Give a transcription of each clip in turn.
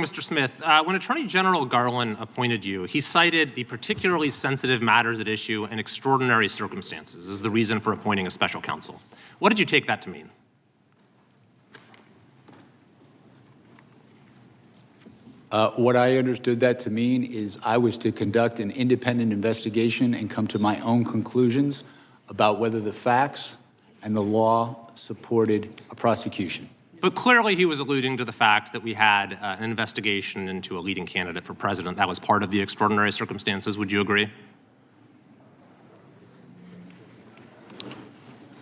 Mr. Smith, when Attorney General Garland appointed you, he cited the particularly sensitive matters at issue and extraordinary circumstances as the reason for appointing a special counsel. What did you take that to mean? What I understood that to mean is I was to conduct an independent investigation and come to my own conclusions about whether the facts and the law supported a prosecution. But clearly he was alluding to the fact that we had an investigation into a leading candidate for president. That was part of the extraordinary circumstances. Would you agree?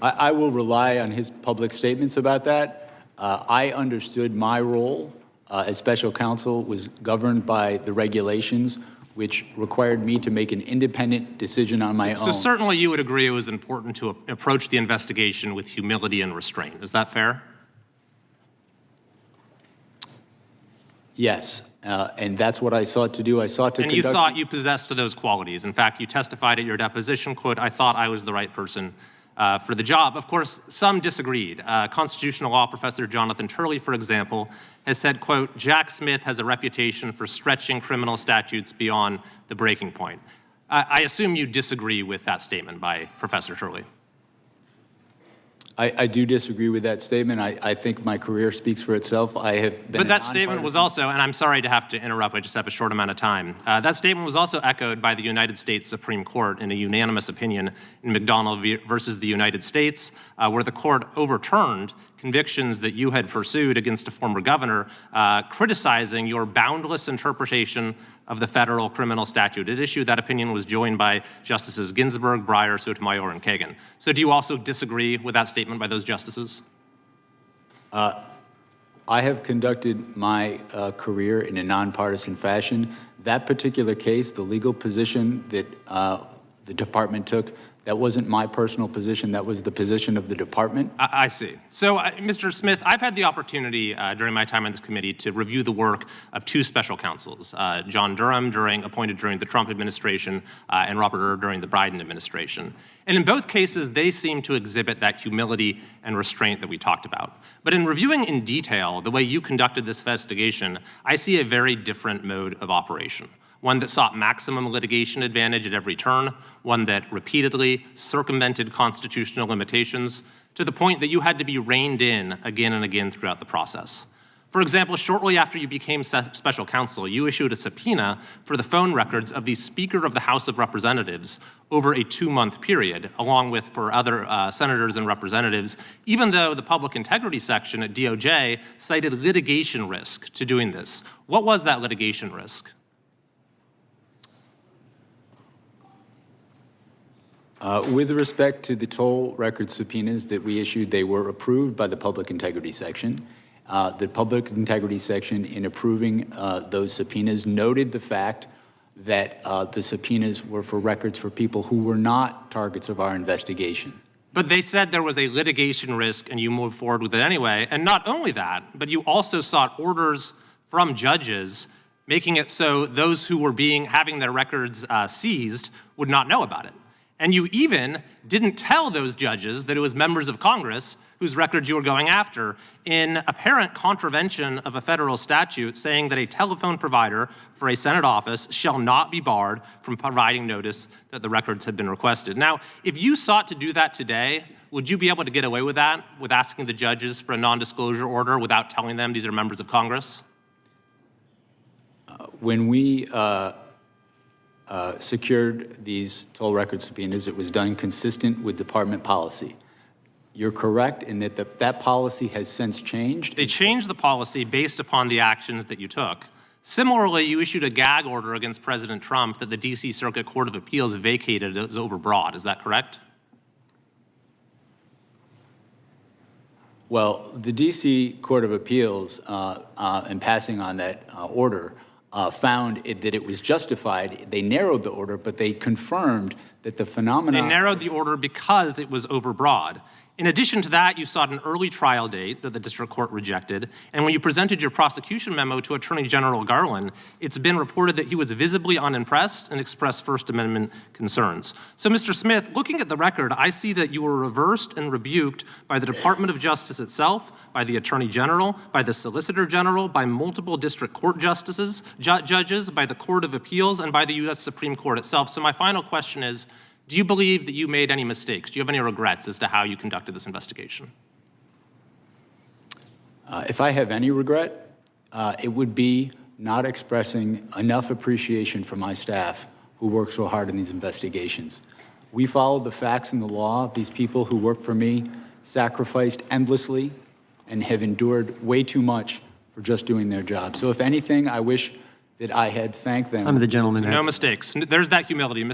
I will rely on his public statements about that. I understood my role as special counsel was governed by the regulations, which required me to make an independent decision on my own. So certainly you would agree it was important to approach the investigation with humility and restraint. Is that fair? Yes, and that's what I sought to do. I sought to conduct... And you thought you possessed those qualities. In fact, you testified at your deposition, quote, "I thought I was the right person for the job." Of course, some disagreed. Constitutional law professor Jonathan Turley, for example, has said, quote, "Jack Smith has a reputation for stretching criminal statutes beyond the breaking point." I assume you disagree with that statement by Professor Turley. I do disagree with that statement. I think my career speaks for itself. I have been. But that statement was also, and I'm sorry to have to interrupt, I just have a short amount of time. That statement was also echoed by the United States Supreme Court in a unanimous opinion in McDonald versus the United States, where the court overturned convictions that you had pursued against a former governor, criticizing your boundless interpretation of the federal criminal statute at issue. That opinion was joined by Justices Ginsburg, Breyer, Sotomayor, and Kagan. So do you also disagree with that statement by those justices? I have conducted my career in a nonpartisan fashion. That particular case, the legal position that the department took, that wasn't my personal position. That was the position of the department. I see. So, Mr. Smith, I've had the opportunity during my time on this committee to review the work of two special counsels, John Durham, appointed during the Trump administration, and Robert Hur during the Biden administration. And in both cases, they seem to exhibit that humility and restraint that we talked about. But in reviewing in detail the way you conducted this investigation, I see a very different mode of operation. One that sought maximum litigation advantage at every turn, one that repeatedly circumvented constitutional limitations to the point that you had to be reined in again and again throughout the process. For example, shortly after you became special counsel, you issued a subpoena for the phone records of the Speaker of the House of Representatives over a 2-month period, along with for other senators and representatives, even though the public integrity section at DOJ cited litigation risk to doing this. What was that litigation risk? With respect to the toll record subpoenas that we issued, they were approved by the Public Integrity Section. The Public Integrity Section, in approving those subpoenas, noted the fact that the subpoenas were for records for people who were not targets of our investigation. But they said there was a litigation risk and you moved forward with it anyway. And not only that, but you also sought orders from judges making it so those who were having their records seized would not know about it. And you even didn't tell those judges that it was members of Congress whose records you were going after, in apparent contravention of a federal statute saying that a telephone provider for a Senate office shall not be barred from providing notice that the records had been requested. Now, if you sought to do that today, would you be able to get away with that, with asking the judges for a non-disclosure order without telling them these are members of Congress? When we secured these toll record subpoenas, it was done consistent with department policy. You're correct in that that policy has since changed. They changed the policy based upon the actions that you took. Similarly, you issued a gag order against President Trump that the D.C. Circuit Court of Appeals vacated as overbroad. Is that correct? Well, the D.C. Court of Appeals, in passing on that order, found that it was justified. They narrowed the order, but they confirmed that the phenomenon— They narrowed the order because it was overbroad. In addition to that, you sought an early trial date that the district court rejected, and when you presented your prosecution memo to Attorney General Garland, it's been reported that he was visibly unimpressed and expressed First Amendment concerns. So, Mr. Smith, looking at the record, I see that you were reversed and rebuked by the Department of Justice itself, by the Attorney General, by the Solicitor General, by multiple district court judges, by the Court of Appeals, and by the U.S. Supreme Court itself. So my final question is, do you believe that you made any mistakes? Do you have any regrets as to how you conducted this investigation? If I have any regret, it would be not expressing enough appreciation for my staff who work so hard in these investigations. We followed the facts and the law. These people who work for me sacrificed endlessly and have endured way too much for just doing their job. So if anything, I wish that I had thanked them. I'm the gentleman. So no mistakes. There's that humility.